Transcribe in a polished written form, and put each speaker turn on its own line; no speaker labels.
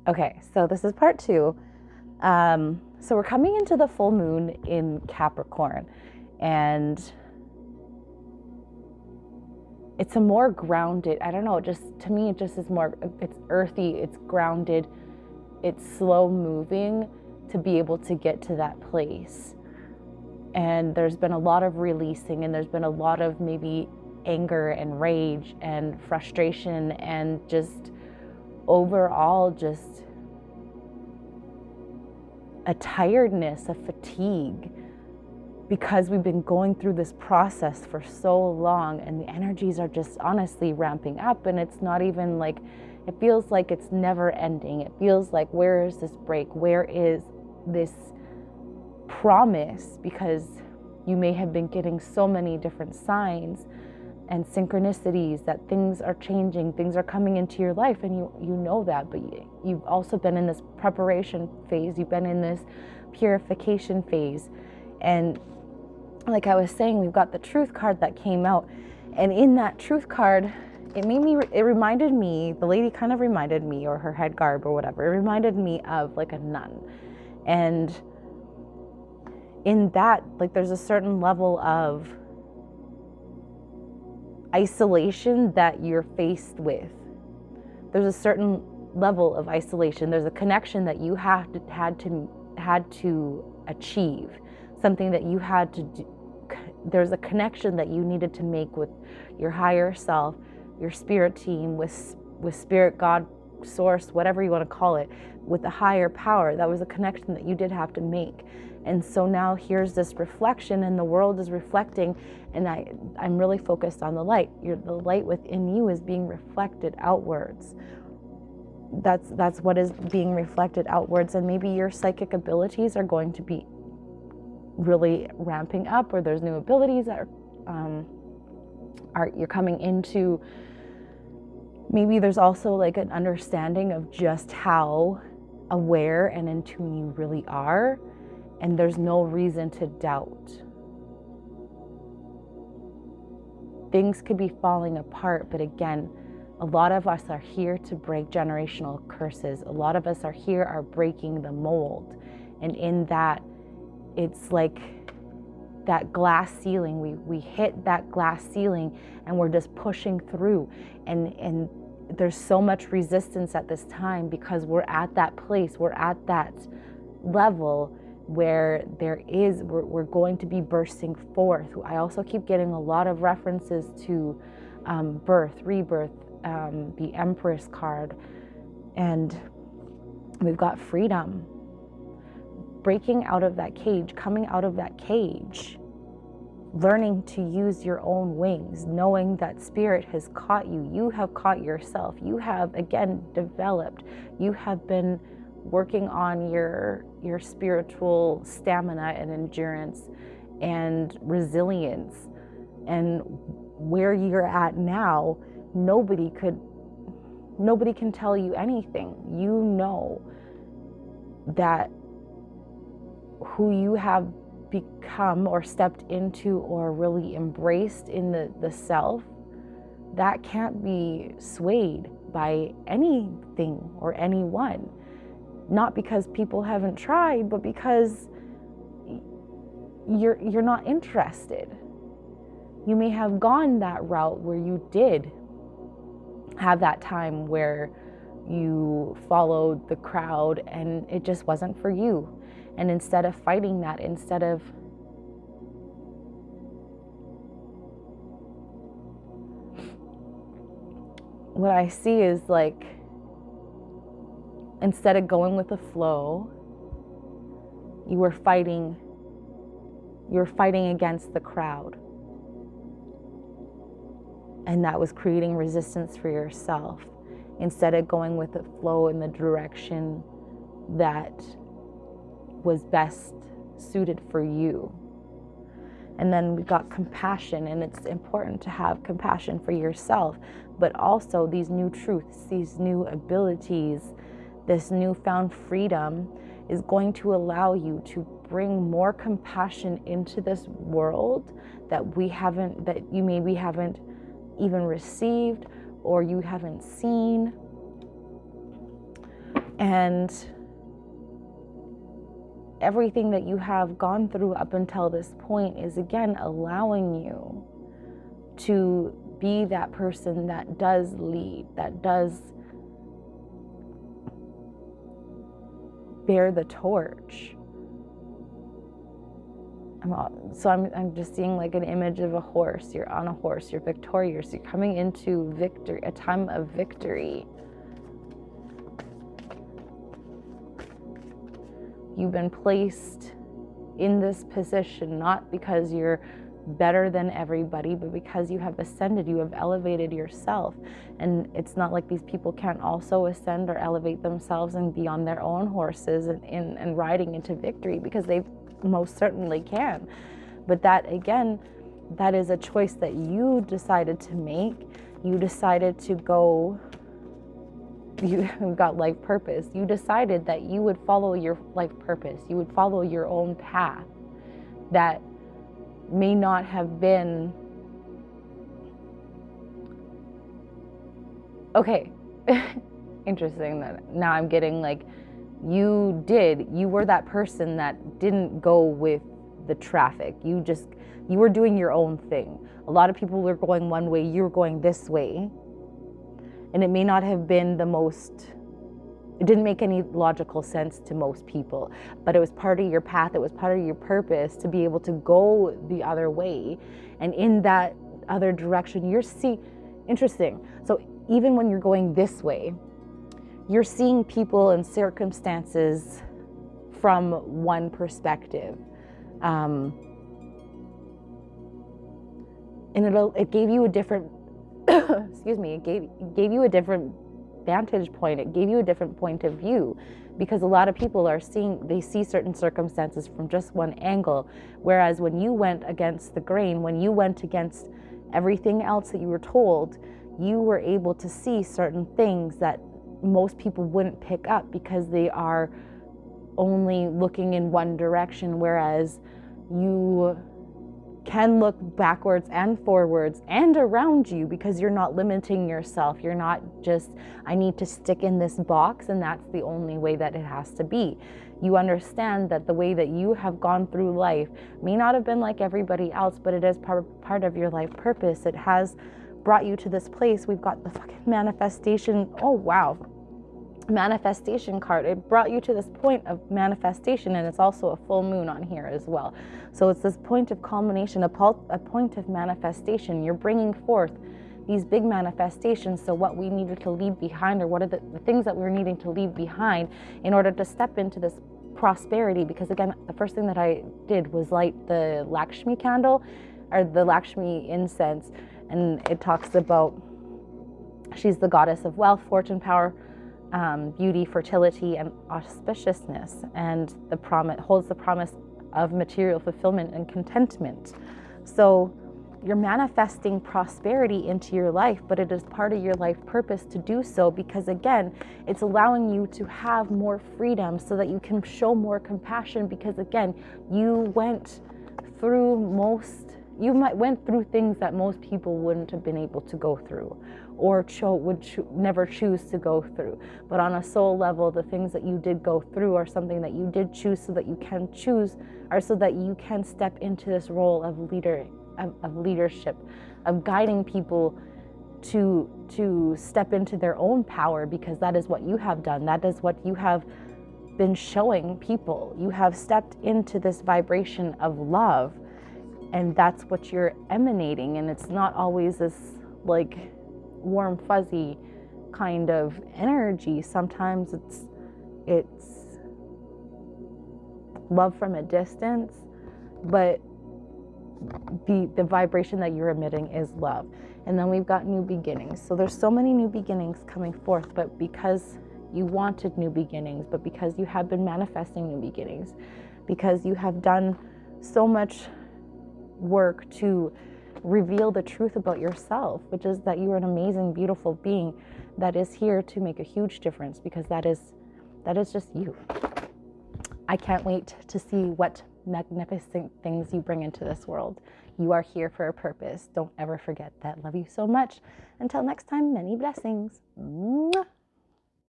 Okay, so this is part 2. So we're coming into the full moon in Capricorn, and it's a more grounded, I don't know, just to me, it just is more, it's earthy, it's grounded, it's slow moving to be able to get to that place. And there's been a lot of releasing, and there's been a lot of maybe anger and rage and frustration and just overall just a tiredness, a fatigue, because we've been going through this process for so long, and the energies are just honestly ramping up, and it's not even like, it feels like it's never ending. It feels like, where is this break? Where is this promise? Because you may have been getting so many different signs and synchronicities that things are changing, things are coming into your life, and you know that, but you've also been in this preparation phase, you've been in this purification phase. And like I was saying, we've got the truth card that came out, and in that truth card, it reminded me, the lady kind of reminded me, or her head garb or whatever, it reminded me of like a nun. And in that, like, there's a certain level of isolation that you're faced with. There's a certain level of isolation. There's a connection that you had to achieve, something that you had to do. There's a connection that you needed to make with your higher self, your spirit team, with spirit, God, source, whatever you want to call it, with a higher power. That was a connection that you did have to make. And so now here's this reflection, and the world is reflecting, and I'm really focused on the light. The light within you is being reflected outwards. That's what is being reflected outwards. And maybe your psychic abilities are going to be really ramping up, or there's new abilities that you're coming into. Maybe there's also like an understanding of just how aware and in tune you really are, and there's no reason to doubt. Things could be falling apart, but again, a lot of us are here to break generational curses. A lot of us are breaking the mold. And in that, it's like that glass ceiling. We hit that glass ceiling, and we're just pushing through. And there's so much resistance at this time, because we're at that place, we're at that level where we're going to be bursting forth. I also keep getting a lot of references to birth, rebirth, the Empress card, and we've got freedom, breaking out of that cage, coming out of that cage, learning to use your own wings, knowing that spirit has caught you. You have caught yourself. You have, again, developed. You have been working on your spiritual stamina and endurance and resilience. And where you're at now, nobody can tell you anything. You know that who you have become or stepped into or really embraced in the self, that can't be swayed by anything or anyone. Not because people haven't tried, but because you're not interested. You may have gone that route where you did have that time where you followed the crowd and it just wasn't for you. And instead of fighting that, what I see is like, instead of going with the flow, you were fighting against the crowd. And that was creating resistance for yourself, instead of going with the flow in the direction that was best suited for you. And then we got compassion, and it's important to have compassion for yourself, but also these new truths, these new abilities, this newfound freedom is going to allow you to bring more compassion into this world that you maybe haven't even received or you haven't seen. And everything that you have gone through up until this point is, again, allowing you to be that person that does lead, that does bear the torch. So I'm just seeing like an image of a horse. You're on a horse, you're victorious, you're coming into victory, a time of victory. You've been placed in this position not because you're better than everybody, but because you have ascended, you have elevated yourself. And it's not like these people can't also ascend or elevate themselves and be on their own horses and riding into victory, because they most certainly can. But that, again, that is a choice that you decided to make. You decided to go, you've got life purpose. You decided that you would follow your life purpose. You would follow your own path that may not have been, okay, interesting that now I'm getting like, you were that person that didn't go with the traffic. You were doing your own thing. A lot of people were going one way, you were going this way. And it may not have been it didn't make any logical sense to most people, but it was part of your path, it was part of your purpose to be able to go the other way. And in that other direction, interesting. So even when you're going this way, you're seeing people and circumstances from one perspective. And it gave you a different, excuse me, it gave you a different vantage point. It gave you a different point of view, because a lot of people they see certain circumstances from just one angle. Whereas when you went against the grain, when you went against everything else that you were told, you were able to see certain things that most people wouldn't pick up, because they are only looking in one direction. Whereas you can look backwards and forwards and around you, because you're not limiting yourself. You're not just, I need to stick in this box and that's the only way that it has to be. You understand that the way that you have gone through life may not have been like everybody else, but it is part of your life purpose. It has brought you to this place. We've got the fucking manifestation. Oh, wow. Manifestation card. It brought you to this point of manifestation, and it's also a full moon on here as well. So it's this point of culmination, a point of manifestation. You're bringing forth these big manifestations. So what we needed to leave behind, or what are the things that we were needing to leave behind in order to step into this prosperity. Because again, the first thing that I did was light the Lakshmi candle, or the Lakshmi incense, and it talks about she's the goddess of wealth, fortune, power, beauty, fertility, and auspiciousness, and holds the promise of material fulfillment and contentment. So you're manifesting prosperity into your life, but it is part of your life purpose to do so, because again, it's allowing you to have more freedom so that you can show more compassion, because again, you went through things that most people wouldn't have been able to go through, or would never choose to go through. But on a soul level, the things that you did go through are something that you did choose, so that you can choose, or so that you can step into this role of leadership, of guiding people to step into their own power, because that is what you have done. That is what you have been showing people. You have stepped into this vibration of love, and that's what you're emanating. And it's not always this like warm fuzzy kind of energy. Sometimes it's love from a distance, but the vibration that you're emitting is love. And then we've got new beginnings. So there's so many new beginnings coming forth, but because you wanted new beginnings, but because you have been manifesting new beginnings, because you have done so much work to reveal the truth about yourself, which is that you are an amazing, beautiful being that is here to make a huge difference, because that is just you. I can't wait to see what magnificent things you bring into this world. You are here for a purpose. Don't ever forget that. Love you so much. Until next time, many blessings. Mwah.